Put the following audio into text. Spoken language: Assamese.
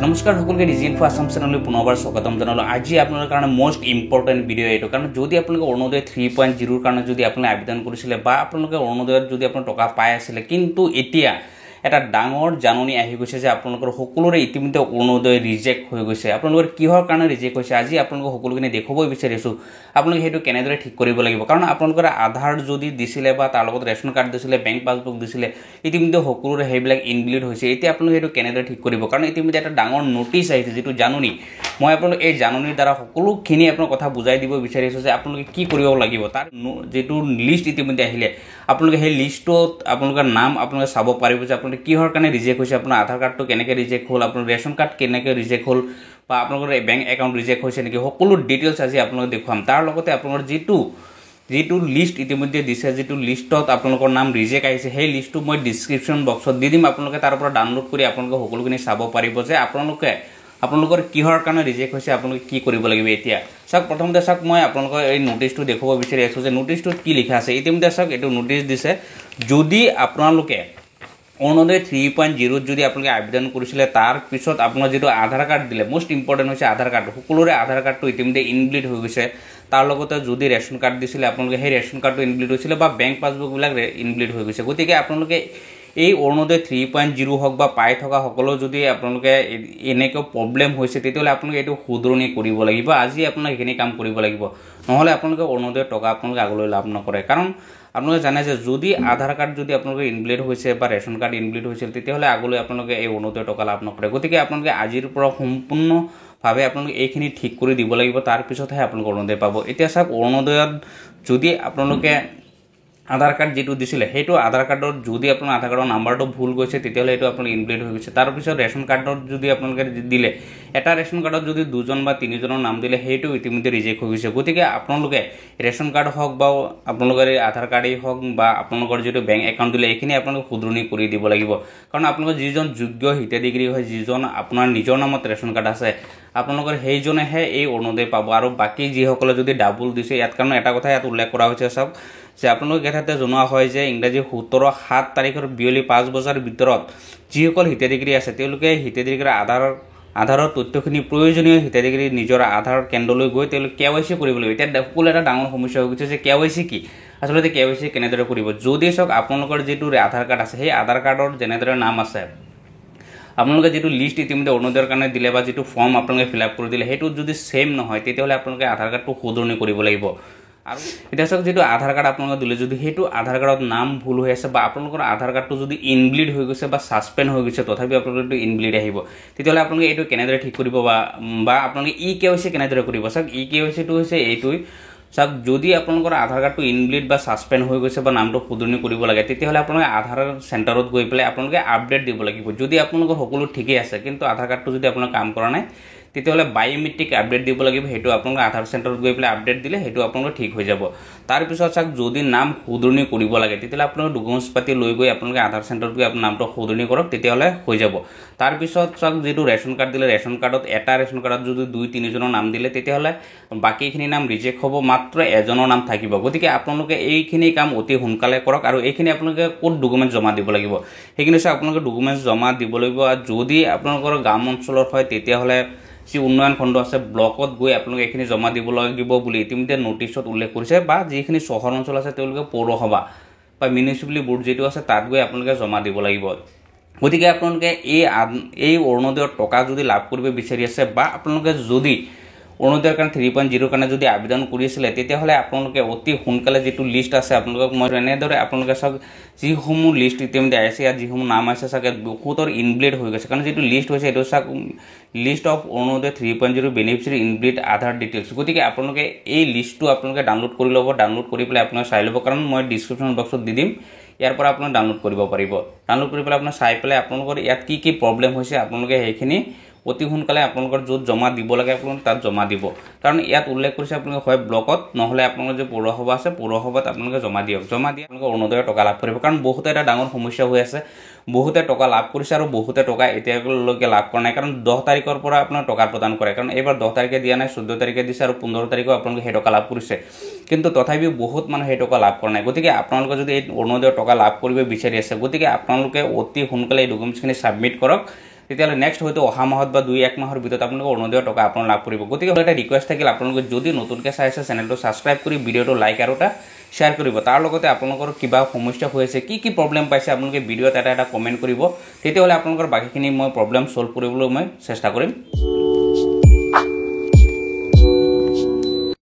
নমস্কাৰ সকলোকে ডিজি ইনফো আসাম চেনেললৈ পুনৰবাৰ স্বাগতম জনালো। আজি আপোনালোকৰ কাৰণে মোষ্ট ইম্পৰ্টেণ্ট ভিডিঅ' এইটো, কাৰণ যদি আপোনালোকে অৰুণোদয় 3.0 কাৰণে যদি আপুনি আবেদন কৰিছিলে বা আপোনালোকে অৰুণোদয়ত যদি আপোনাৰ টকা পাই আছিলে, কিন্তু এতিয়া এটা ডাঙৰ জাননী আহি গৈছে যে আপোনালোকৰ সকলোৰে ইতিমধ্যে অৰুণোদয় ৰিজেক্ট হৈ গৈছে। আপোনালোকৰ কিহৰ কাৰণে ৰিজেক্ট হৈছে আজি আপোনালোকক সকলোখিনি দেখুৱাব বিচাৰিছোঁ। আপোনালোকে সেইটো কেনেদৰে ঠিক কৰিব লাগিব, কাৰণ আপোনালোকৰ আধাৰ যদি দিছিলে বা তাৰ লগত ৰেচন কাৰ্ড দিছিলে, বেংক পাছবুক দিছিলে, ইতিমধ্যে সকলোৰে সেইবিলাক ইনভ্যালিড হৈছে। এতিয়া আপোনালোকে সেইটো কেনেদৰে ঠিক কৰিব, কাৰণ ইতিমধ্যে এটা ডাঙৰ নোটিছ আহিছে যিটো জাননী। মই আপোনালোক এই জাননীৰ দ্বাৰা সকলোখিনি আপোনাৰ কথা বুজাই দিব বিচাৰিছোঁ যে আপোনালোকে কি কৰিব লাগিব। তাৰ যিটো লিষ্ট ইতিমধ্যে আহিলে, আপোনালোকে সেই লিষ্টত আপোনালোকৰ নাম আপোনালোকে চাব পাৰিব যে আপোনালোকে কিহৰ কাৰণে ৰিজেক্ট হৈছে, আপোনাৰ আধাৰ কাৰ্ডটো কেনেকৈ ৰিজেক্ট হ'ল, আপোনাৰ ৰেচন কাৰ্ড কেনেকৈ ৰিজেক্ট হ'ল, বা আপোনালোকৰ বেংক একাউণ্ট ৰিজেক্ট হৈছে নেকি, সকলো ডিটেইলছ আজি আপোনালোকে দেখুৱাম। তাৰ লগতে আপোনালোকৰ যিটো লিষ্ট ইতিমধ্যে দিছে, যিটো লিষ্টত আপোনালোকৰ নাম ৰিজেক্ট আহিছে, সেই লিষ্টটো মই ডিছক্ৰিপশ্যন বক্সত দি দিম। আপোনালোকে তাৰ পৰা ডাউনলোড কৰি আপোনালোকে সকলোখিনি চাব পাৰিব যে আপোনালোকৰ কিহৰ কাৰণে ৰিজেক্ট হৈছে, আপোনালোকে কি কৰিব লাগিব। এতিয়া চাওক, প্ৰথমতে চাওক, মই আপোনালোকৰ এই নোটিছটো দেখুৱাব বিচাৰি আছোঁ যে নোটিছটোত কি লিখা আছে। ইতিমধ্যে চাওক, এইটো নোটিছ দিছে, যদি আপোনালোকে অৰুণোদয় 3.0 যদি আপোনালোকে আবেদন কৰিছিলে, তাৰ পিছত আপোনাৰ যিটো আধাৰ কাৰ্ড দিলে, মোষ্ট ইম্পৰ্টেণ্ট হৈছে আধাৰ কাৰ্ড। সকলোৰে আধাৰ কাৰ্ডটো ইতিমধ্যে ইনভ্যালিড হৈ গৈছে। তাৰ লগতে যদি ৰেচন কাৰ্ড দিছিলে আপোনালোকে সেই ৰেচন কাৰ্ডটো ইনভ্যালিড হৈছিলে, বা বেংক পাছবুকবিলাক ইনভ্যালিড হৈ গৈছে। গতিকে আপোনালোকে এই অৰুণোদয় 3.0 হওক বা পাই থকা সকলো যদি আপোনালোকে এনেকৈ প্ৰব্লেম হৈছে, তেতিয়াহ'লে আপোনালোকে এইটো শুধৰণি কৰিব লাগিব। আজি আপোনালোকে সেইখিনি কাম কৰিব লাগিব, নহ'লে আপোনালোকে অৰুণোদয়ৰ টকা আপোনালোকে আগলৈ লাভ নকৰে। কাৰণ আপোনালোকে জানে যে যদি আধাৰ কাৰ্ড যদি আপোনালোকে ইনভ্যালিড হৈছে বা ৰেচন কাৰ্ড ইনভ্যালিড হৈছিল, তেতিয়াহ'লে আগলৈ আপোনালোকে এই অৰুণোদয়ৰ টকা লাভ নকৰে। গতিকে আপোনালোকে আজিৰ পৰা সম্পূৰ্ণভাৱে আপোনালোকে এইখিনি ঠিক কৰি দিব লাগিব, তাৰপিছতহে আপোনালোকে অৰুণোদয় পাব। এতিয়া চাওক, অৰুণোদয়ত যদি আপোনালোকে আধাৰ কাৰ্ড যিটো দিছিলে, সেইটো আধাৰ কাৰ্ডত যদি আপোনাৰ আধাৰ কাৰ্ডৰ নাম্বাৰটো ভুল গৈছে, তেতিয়াহ'লে এইটো আপোনালোকে ইনভ্যালিড হৈ গৈছে। তাৰপিছত ৰেচন কাৰ্ডত যদি আপোনালোকে দিলে, এটা ৰেচন কাৰ্ডত যদি 2জন বা 3জনৰ নাম দিলে, সেইটো ইতিমধ্যে ৰিজেক্ট হৈ গৈছে। গতিকে আপোনালোকে ৰেচন কাৰ্ড হওক বা আপোনালোকৰ আধাৰ কাৰ্ডেই হওক বা আপোনালোকৰ যিটো বেংক একাউণ্ট দিলে, এইখিনি আপোনালোকে শুধৰণি কৰি দিব লাগিব। কাৰণ আপোনালোকৰ যিজন যোগ্য হিতাধিকাৰী হয়, যিজন আপোনাৰ নিজৰ নামত ৰেচন কাৰ্ড আছে, আপোনালোকৰ সেইজনেহে এই অৰুণোদয় পাব। আৰু বাকী যিসকলে যদি ডাবুল দিছে, ইয়াত কাৰণ এটা কথা ইয়াত উল্লেখ কৰা হৈছে, চাওক যে আপোনালোক ইয়াতে জনোৱা হয় যে ইংৰাজী 17/7 তাৰিখৰ বিয়লি 5 বজাৰ ভিতৰত যিসকল হিতাধিকাৰী আছে, তেওঁলোকে হিতাধিকাৰীৰ আধাৰৰ তথ্যখিনি প্ৰয়োজনীয় হিতাধিকাৰী নিজৰ আধাৰ কেন্দ্ৰলৈ গৈ তেওঁলোকে KYC কৰিব লাগিব। এতিয়া সকলো এটা ডাঙৰ সমস্যা হৈ গৈছে যে KYC কি, আচলতে KYC কেনেদৰে কৰিব। যদি চাওক, আপোনালোকৰ যিটো আধাৰ কাৰ্ড আছে, সেই আধাৰ কাৰ্ডৰ যেনেদৰে নাম আছে, আপোনালোকে যিটো লিষ্ট ইতিমধ্যে অৰুণোদয়ৰ কাৰণে দিলে বা যিটো ফৰ্ম আপোনালোকে ফিল আপ কৰি দিলে, সেইটো যদি ছেইম নহয়, তেতিয়াহ'লে আপোনালোকে আধাৰ কাৰ্ডটো শুধৰণি কৰিব লাগিব। আৰু এতিয়া চাওক, যিটো আধাৰ কাৰ্ড আপোনালোকে দিলে, যদি সেইটো আধাৰ কাৰ্ডত নাম ভুল হৈ আছে বা আপোনালোকৰ আধাৰ কাৰ্ডটো যদি ইনভ্যালিড হৈ গৈছে বা ছাছপেণ্ড হৈ গৈছে, তথাপি আপোনালোকৰ ইনভ্যালিড আহিব, তেতিয়াহ'লে আপোনালোকে এইটো কেনেদৰে ঠিক কৰিব বা আপোনালোকে KYC কেনেদৰে কৰিব। চাওক, KYCটো হৈছে এইটোৱে, চাওক, যদি আপোনালোকৰ আধাৰ কাৰ্ডটো ইনভ্যালিড বা ছাছপেণ্ড হৈ গৈছে বা নামটো শুধৰণি কৰিব লাগে, তেতিয়াহ'লে আপোনালোকে আধাৰ চেণ্টাৰত গৈ পেলাই আপোনালোকে আপডেট দিব লাগিব। যদি আপোনালোকৰ সকলো ঠিকেই আছে, কিন্তু আধাৰ কাৰ্ডটো যদি আপোনাৰ কাম কৰা নাই, তেতিয়াহ'লে বায়'মেট্ৰিক আপডেট দিব লাগিব। সেইটো আপোনালোকে আধাৰ চেণ্টাৰত গৈ পেলাই আপডেট দিলে সেইটো আপোনালোকৰ ঠিক হৈ যাব। তাৰপিছত চাওক, যদি নাম শুধৰণি কৰিব লাগে, তেতিয়াহ'লে আপোনালোকে ডকুমেণ্টছ পাতি লৈ গৈ আপোনালোকে আধাৰ চেণ্টাৰত গৈ আপোনাৰ নামটো শুধৰণি কৰক, তেতিয়াহ'লে হৈ যাব। তাৰপিছত চাওক, যিটো ৰেচন কাৰ্ড দিলে, ৰেচন কাৰ্ডত এটা ৰেচন কাৰ্ডত যদি 2-3জনৰ নাম দিলে, তেতিয়াহ'লে বাকীখিনি নাম ৰিজেক্ট হ'ব, মাত্ৰ এজনৰ নাম থাকিব। গতিকে আপোনালোকে এইখিনি কাম অতি সোনকালে কৰক। আৰু এইখিনি আপোনালোকে ক'ত ডকুমেণ্টছ জমা দিব লাগিব, সেইখিনি চাওক, আপোনালোকে ডকুমেণ্টছ জমা দিব লাগিব। আৰু যদি আপোনালোকৰ গাঁও অঞ্চলত হয়, তেতিয়াহ'লে যি উন্নয়ন খণ্ড আছে, ব্লকত গৈ আপোনালোকে এইখিনি জমা দিব লাগিব বুলি ইতিমধ্যে নোটিছত উল্লেখ কৰিছে। বা যিখিনি চহৰ অঞ্চল আছে, তেওঁলোকে পৌৰসভা বা মিউনিচিপালিটি বোৰ্ড যিটো আছে, তাত গৈ আপোনালোকে জমা দিব লাগিব। গতিকে আপোনালোকে এই অৰুণোদয়ৰ টকা যদি লাভ কৰিব বিচাৰি আছে, বা আপোনালোকে যদি অৰুণোদয়ৰ কাৰণে 3.0 কাৰণে যদি আবেদন কৰিছিলে, তেতিয়াহ'লে আপোনালোকে অতি সোনকালে যিটো লিষ্ট আছে, আপোনালোকক মই এনেদৰে আপোনালোকে চাওক, যিসমূহ লিষ্ট ইতিমধ্যে আহিছে, ইয়াত যিসমূহ নাম আছে, চাগে বহুতৰ ইনভ্যালিড হৈ গৈছে। কাৰণ যিটো লিষ্ট হৈছে, এইটো চাওক, list of Orunodoi 3.0 beneficiary invalid Aadhaar details. গতিকে আপোনালোকে এই লিষ্টটো আপোনালোকে ডাউনলোড কৰি ল'ব। ডাউনলোড কৰি পেলাই আপোনালোকে চাই ল'ব, কাৰণ মই ডিছক্ৰিপশ্যন বক্সত দি দিম, ইয়াৰ পৰা আপোনালোকে ডাউনলোড কৰিব পাৰিব। ডাউনলোড কৰি পেলাই আপোনাক চাই পেলাই আপোনালোকৰ ইয়াত কি প্ৰব্লেম হৈছে, আপোনালোকে সেইখিনি অতি সোনকালে আপোনালোকৰ য'ত জমা দিব লাগে আপোনালোকে তাত জমা দিব। কাৰণ ইয়াত উল্লেখ কৰিছে আপোনালোকে হয় ব্লকত, নহ'লে আপোনালোকৰ যে পৌৰসভা আছে, পৌৰসভাত আপোনালোকে জমা দিয়ক। জমা দি আপোনালোকে অৰুণোদয়ৰ টকা লাভ কৰিব। কাৰণ বহুতে এটা ডাঙৰ সমস্যা হৈ আছে, বহুতে টকা লাভ কৰিছে আৰু বহুতে টকা এতিয়ালৈকে লাভ কৰা নাই। কাৰণ 10 তাৰিখৰ পৰা আপোনাৰ টকা প্ৰদান কৰে, কাৰণ এইবাৰ 10 তাৰিখে দিয়া নাই, 14 তাৰিখে দিছে আৰু 15 তাৰিখেও আপোনালোকে সেই টকা লাভ কৰিছে, কিন্তু তথাপিও বহুত মানুহে সেই টকা লাভ কৰা নাই। গতিকে আপোনালোকে যদি এই অৰুণোদয়ৰ টকা লাভ কৰিব বিচাৰি আছে, গতিকে আপোনালোকে অতি সোনকালে এই ডকুমেণ্টছখিনি ছাবমিট কৰক। তেতিয়াহ'লে নেক্সট হয়তো অহা মাহত বা 2-1 মাহৰ ভিতৰত আপোনালোকে অৰুণোদয়ৰ টকা আপোনালোকে লাভ কৰিব গতিকে এটা ৰিকুৱেষ্ট থাকিল আপোনালোকে যদি নতুনকৈ চাই আছে চেনেলটো ছাবস্ক্ৰাইব কৰি ভিডিঅ'টো লাইক আৰু এটা শ্বেয়াৰ কৰিব তাৰ লগতে আপোনালোকৰ কিবা সমস্যা হৈ আছে কি প্ৰব্লেম পাইছে আপোনালোকে ভিডিঅ'ত এটা কমেণ্ট কৰিব তেতিয়াহ'লে আপোনালোকৰ বাকীখিনি মই প্ৰব্লেম সলভ কৰিবলৈ মই চেষ্টা কৰিম